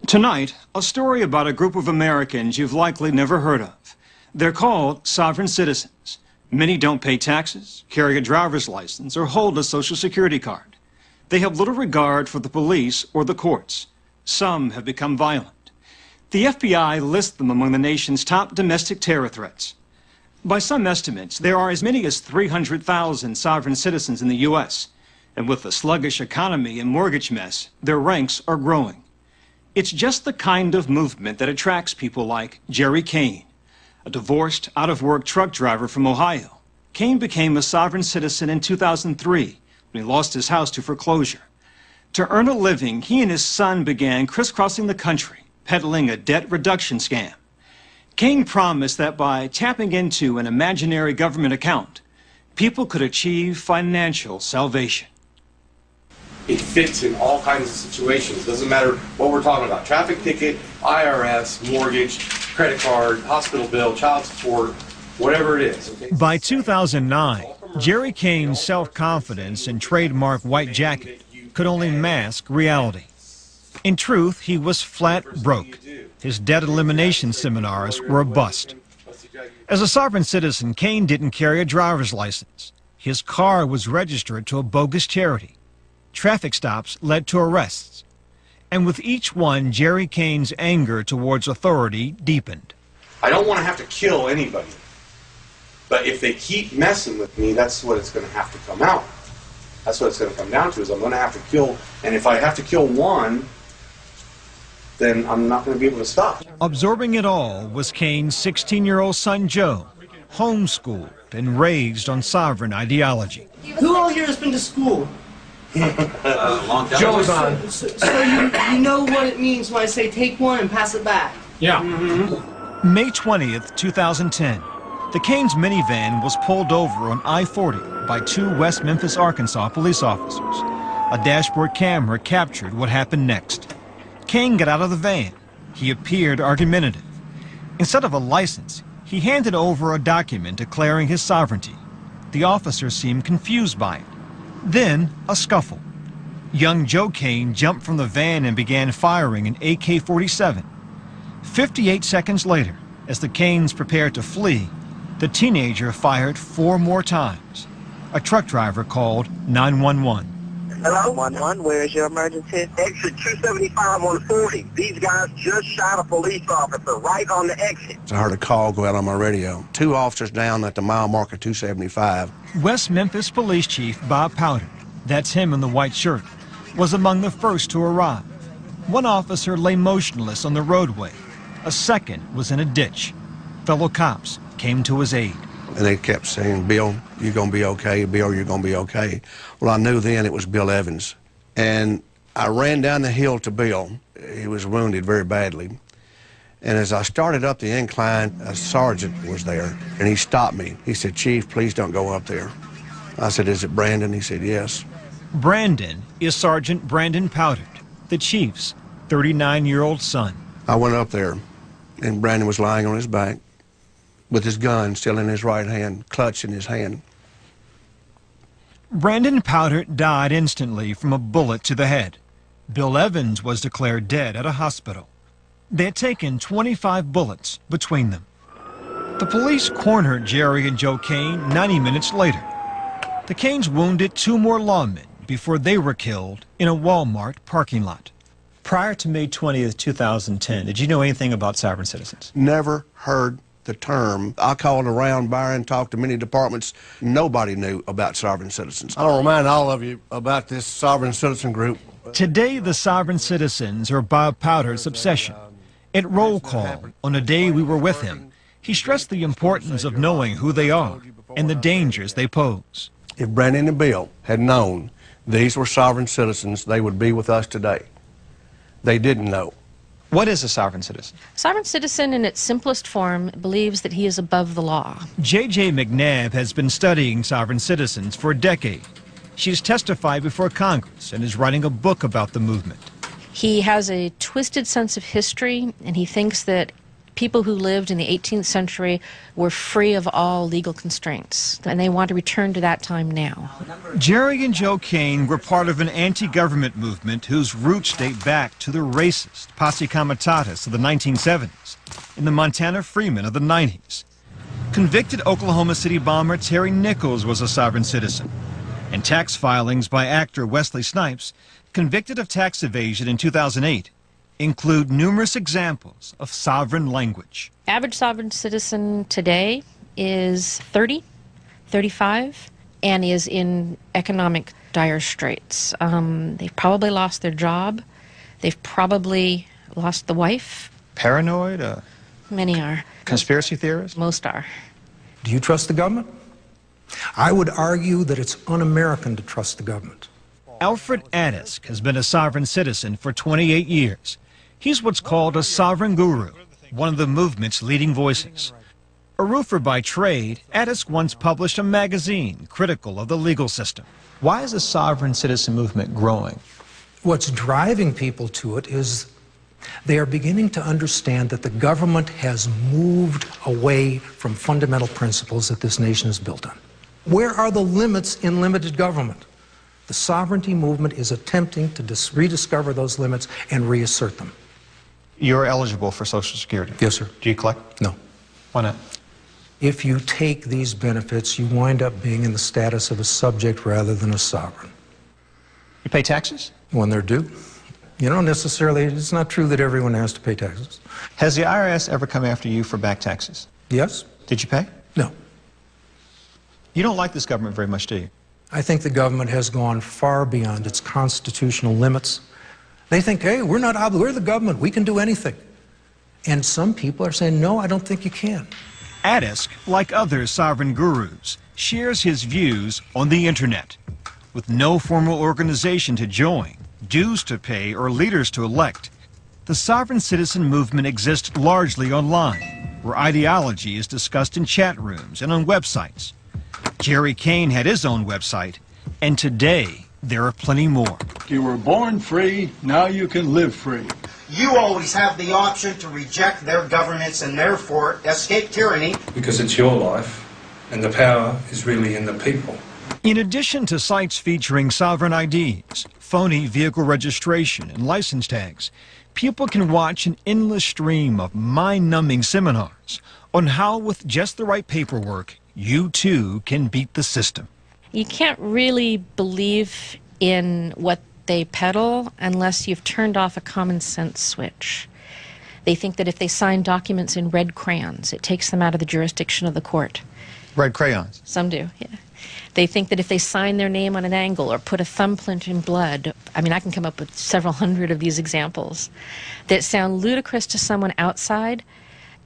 Tonight, a story about a group of Americans you've likely never heard of. They're called sovereign citizens. Many don't pay taxes, carry a driver's license, or hold a Social Security card. They have little regard for the police or the courts. Some have become violent. The FBI lists them among the nation's top domestic terror threats. By some estimates, there are as many as 300,000 sovereign citizens in the U.S., and with the sluggish economy and mortgage mess, their ranks are growing. It's just the kind of movement that attracts people like Jerry Kane, a divorced, out-of-work truck driver from Ohio. Kane became a sovereign citizen in 2003 when he lost his house to foreclosure. To earn a living, he and his son began crisscrossing the country, peddling a debt reduction scam. Kane promised that by tapping into an imaginary government account, people could achieve financial salvation. It fits in all kinds of situations. Doesn't matter what we're talking about. Traffic ticket, IRS, mortgage, credit card, hospital bill, child support, whatever it is. Okay? By 2009, Jerry Kane's self-confidence and trademark white jacket could only mask reality. In truth, he was flat broke. His debt elimination seminars were a bust. As a sovereign citizen, Kane didn't carry a driver's license. His car was registered to a bogus charity. Traffic stops led to arrests. And with each one, Jerry Kane's anger towards authority deepened. I don't want to have to kill anybody. But if they keep messing with me, that's what it's going to have to come out. That's what it's going to come down to, is I'm going to have to kill. And if I have to kill one, then I'm not going to be able to stop. Absorbing it all was Kane's 16-year-old son, Joe, homeschooled and raised on sovereign ideology. Who all here has been to school? Long time. Joe's on. So you know what it means when I say take one and pass it back? Yeah. May 20th, 2010, the Kane's minivan was pulled over on I-40 by two West Memphis, Arkansas police officers. A dashboard camera captured what happened next. Kane got out of the van. He appeared argumentative. Instead of a license, he handed over a document declaring his sovereignty. The officers seemed confused by it. Then, a scuffle. Young Joe Kane jumped from the van and began firing an AK-47. 58 seconds later, as the Kanes prepared to flee, the teenager fired 4 more times. A truck driver called 911. Hello? 911, where is your emergency? Exit 275 on 40. These guys just shot a police officer right on the exit. I heard a call go out on my radio. 2 officers down at the mile marker 275. West Memphis Police Chief Bob Powder, that's him in the white shirt, was among the first to arrive. One officer lay motionless on the roadway. A second was in a ditch. Fellow cops came to his aid. And they kept saying, Bill, you're going to be okay. Bill, you're going to be okay. Well, I knew then it was Bill Evans. And I ran down the hill to Bill. He was wounded very badly. And as I started up the incline, a sergeant was there, and he stopped me. He said, Chief, please don't go up there. I said, is it Brandon? He said, yes. Brandon is Sergeant Brandon Powder, the chief's 39-year-old son. I went up there, and Brandon was lying on his back with his gun still in his right hand, clutched in his hand. Brandon Powder died instantly from a bullet to the head. Bill Evans was declared dead at a hospital. They had taken 25 bullets between them. The police cornered Jerry and Joe Kane 90 minutes later. The Kanes wounded 2 more lawmen before they were killed in a Walmart parking lot. Prior to May 20th, 2010, did you know anything about sovereign citizens? Never heard the term. I called around Byron, talked to many departments. Nobody knew about sovereign citizens. I'll remind all of you about this sovereign citizen group. Today, the sovereign citizens are Bob Powder's obsession. At roll call, on a day we were with him, he stressed the importance of knowing who they are and the dangers they pose. If Brandon and Bill had known these were sovereign citizens, they would be with us today. They didn't know. What is a sovereign citizen? Sovereign citizen, in its simplest form, believes that he is above the law. J.J. McNabb has been studying sovereign citizens for a decade. She's testified before Congress and is writing a book about the movement. He has a twisted sense of history, and he thinks that People who lived in the 18th century were free of all legal constraints, and they want to return to that time now. Jerry and Joe Kane were part of an anti-government movement whose roots date back to the racist Posse Comitatus of the 1970s and the Montana Freemen of the 90s. Convicted Oklahoma City bomber Terry Nichols was a sovereign citizen, and tax filings by actor Wesley Snipes, convicted of tax evasion in 2008, include numerous examples of sovereign language. Average sovereign citizen today is 30, 35, and is in economic dire straits. They've probably lost their job. They've probably lost the wife. Paranoid? Many are. Conspiracy theorists? Most are. Do you trust the government? I would argue that it's un-American to trust the government. Alfred Adisk has been a sovereign citizen for 28 years. He's what's called a sovereign guru, one of the movement's leading voices. A roofer by trade, Adisk once published a magazine critical of the legal system. Why is the sovereign citizen movement growing? What's driving people to it is they are beginning to understand that the government has moved away from fundamental principles that this nation is built on. Where are the limits in limited government? The sovereignty movement is attempting to rediscover those limits and reassert them. You're eligible for Social Security. Yes, sir. Do you collect? No. Why not? If you take these benefits, you wind up being in the status of a subject rather than a sovereign. You pay taxes? When they're due. You don't necessarily, it's not true that everyone has to pay taxes. Has the IRS ever come after you for back taxes? Yes? Did you pay? No. You don't like this government very much, do you? I think the government has gone far beyond its constitutional limits. They think, hey, we're the government, we can do anything. And some people are saying, no, I don't think you can. Adisk, like other sovereign gurus, shares his views on the internet. With no formal organization to join, dues to pay, or leaders to elect, the sovereign citizen movement exists largely online, where ideology is discussed in chat rooms and on websites. Jerry Kane had his own website, and today there are plenty more. You were born free, now you can live free. You always have the option to reject their governments and therefore escape tyranny. Because it's your life, and the power is really in the people. In addition to sites featuring sovereign IDs, phony vehicle registration, and license tags, people can watch an endless stream of mind-numbing seminars on how, with just the right paperwork, you too can beat the system. You can't really believe in what they peddle unless you've turned off a common sense switch. They think that if they sign documents in red crayons, it takes them out of the jurisdiction of the court. Red crayons? Some do, yeah. They think that if they sign their name on an angle or put a thumbprint in blood, I mean, I can come up with several hundred of these examples that sound ludicrous to someone outside.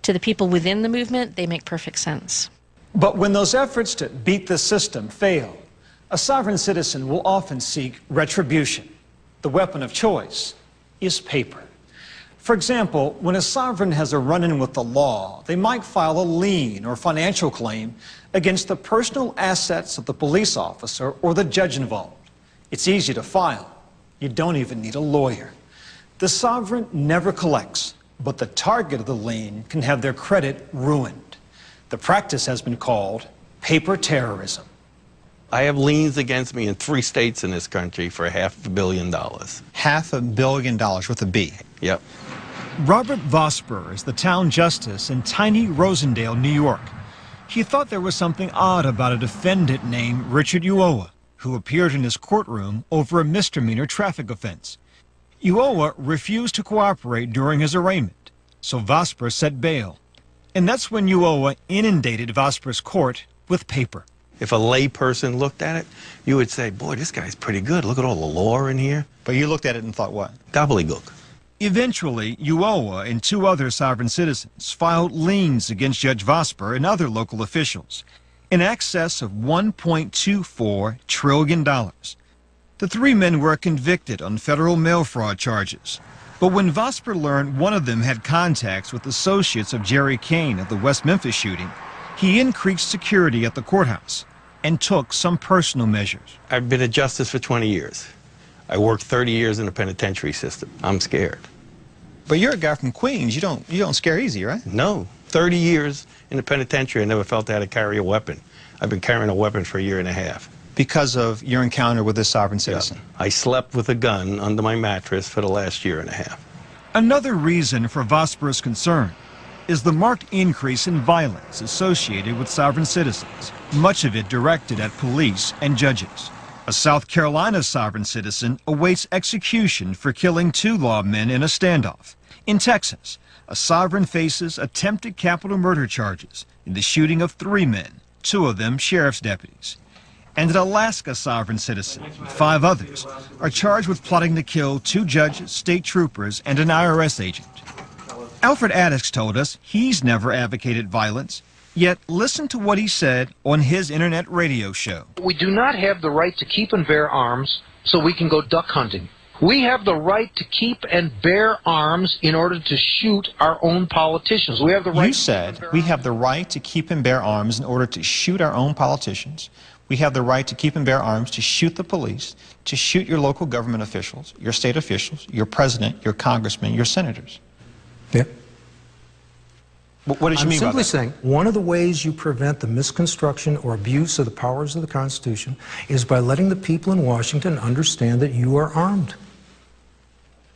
To the people within the movement, they make perfect sense. But when those efforts to beat the system fail, a sovereign citizen will often seek retribution. The weapon of choice is paper. For example, when a sovereign has a run-in with the law, they might file a lien or financial claim against the personal assets of the police officer or the judge involved. It's easy to file. You don't even need a lawyer. The sovereign never collects, but the target of the lien can have their credit ruined. The practice has been called paper terrorism. I have liens against me in 3 states in this country for $500 million. $500 million with a B. Yep. Robert Vosper is the town justice in tiny Rosendale, New York. He thought there was something odd about a defendant named Richard Uoa, who appeared in his courtroom over a misdemeanor traffic offense. Uoa refused to cooperate during his arraignment, so Vosper set bail. And that's when Uoa inundated Vosper's court with paper. If a lay person looked at it, you would say, boy, this guy's pretty good. Look at all the law in here. But you looked at it and thought what? Gobbledygook. Eventually, Uoa and 2 other sovereign citizens filed liens against Judge Vosper and other local officials in excess of $1.24 trillion. The 3 men were convicted on federal mail fraud charges. But when Vosper learned one of them had contacts with associates of Jerry Kane at the West Memphis shooting, he increased security at the courthouse and took some personal measures. I've been a justice for 20 years. I worked 30 years in the penitentiary system. I'm scared. But you're a guy from Queens. You don't scare easy, right? No. 30 years in the penitentiary, I never felt I had to carry a weapon. I've been carrying a weapon for a year and a half. Because of your encounter with this sovereign citizen? Yeah. I slept with a gun under my mattress for the last year and a half. Another reason for Vosper's concern is the marked increase in violence associated with sovereign citizens, much of it directed at police and judges. A South Carolina sovereign citizen awaits execution for killing 2 lawmen in a standoff. In Texas, a sovereign faces attempted capital murder charges in the shooting of 3 men, 2 of them sheriff's deputies. And an Alaska sovereign citizen and 5 others are charged with plotting to kill 2 judges, state troopers, and an IRS agent. Alfred Addix told us he's never advocated violence, yet listen to what he said on his internet radio show. We do not have the right to keep and bear arms so we can go duck hunting. We have the right to keep and bear arms in order to shoot our own politicians. We have the right. You said we have the right to keep and bear arms in order to shoot our own politicians. We have the right to keep and bear arms to shoot the police, to shoot your local government officials, your state officials, your president, your congressmen, your senators. Yeah. What did you mean by that? I'm simply saying one of the ways you prevent the misconstruction or abuse of the powers of the Constitution is by letting the people in Washington understand that you are armed.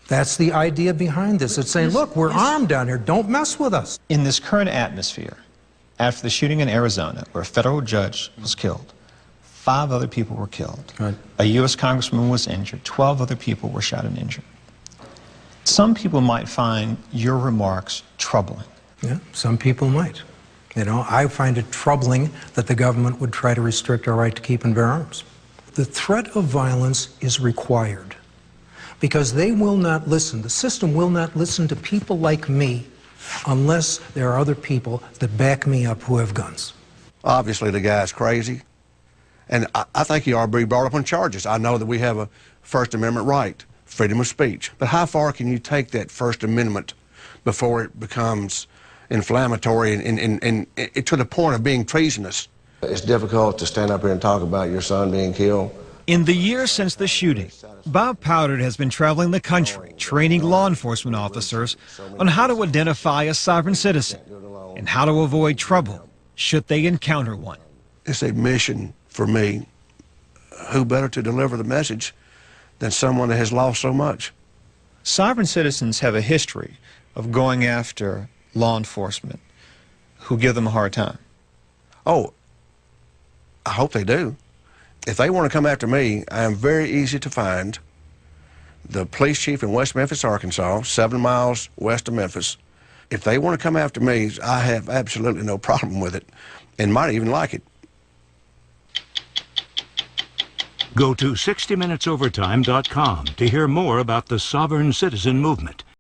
That's the idea behind this. It's saying, look, we're armed down here. Don't mess with us. In this current atmosphere, after the shooting in Arizona, where a federal judge was killed, 5 other people were killed. Right. A U.S. congressman was injured. 12 other people were shot and injured. Some people might find your remarks troubling. Yeah, some people might. You know, I find it troubling that the government would try to restrict our right to keep and bear arms. The threat of violence is required because they will not listen. The system will not listen to people like me unless there are other people that back me up who have guns. Obviously, the guy's crazy, and I think he ought to be brought up on charges. I know that we have a First Amendment right, freedom of speech, but how far can you take that First Amendment before it becomes inflammatory and to the point of being treasonous? It's difficult to stand up here and talk about your son being killed. In the years since the shooting, Bob Powdard has been traveling the country, training law enforcement officers on how to identify a sovereign citizen and how to avoid trouble should they encounter one. It's a mission for me. Who better to deliver the message than someone that has lost so much? Sovereign citizens have a history of going after law enforcement who give them a hard time. Oh, I hope they do. If they want to come after me, I am very easy to find. The police chief in West Memphis, Arkansas, 7 miles west of Memphis. If they want to come after me, I have absolutely no problem with it and might even like it. Go to 60minutesovertime.com to hear more about the sovereign citizen movement.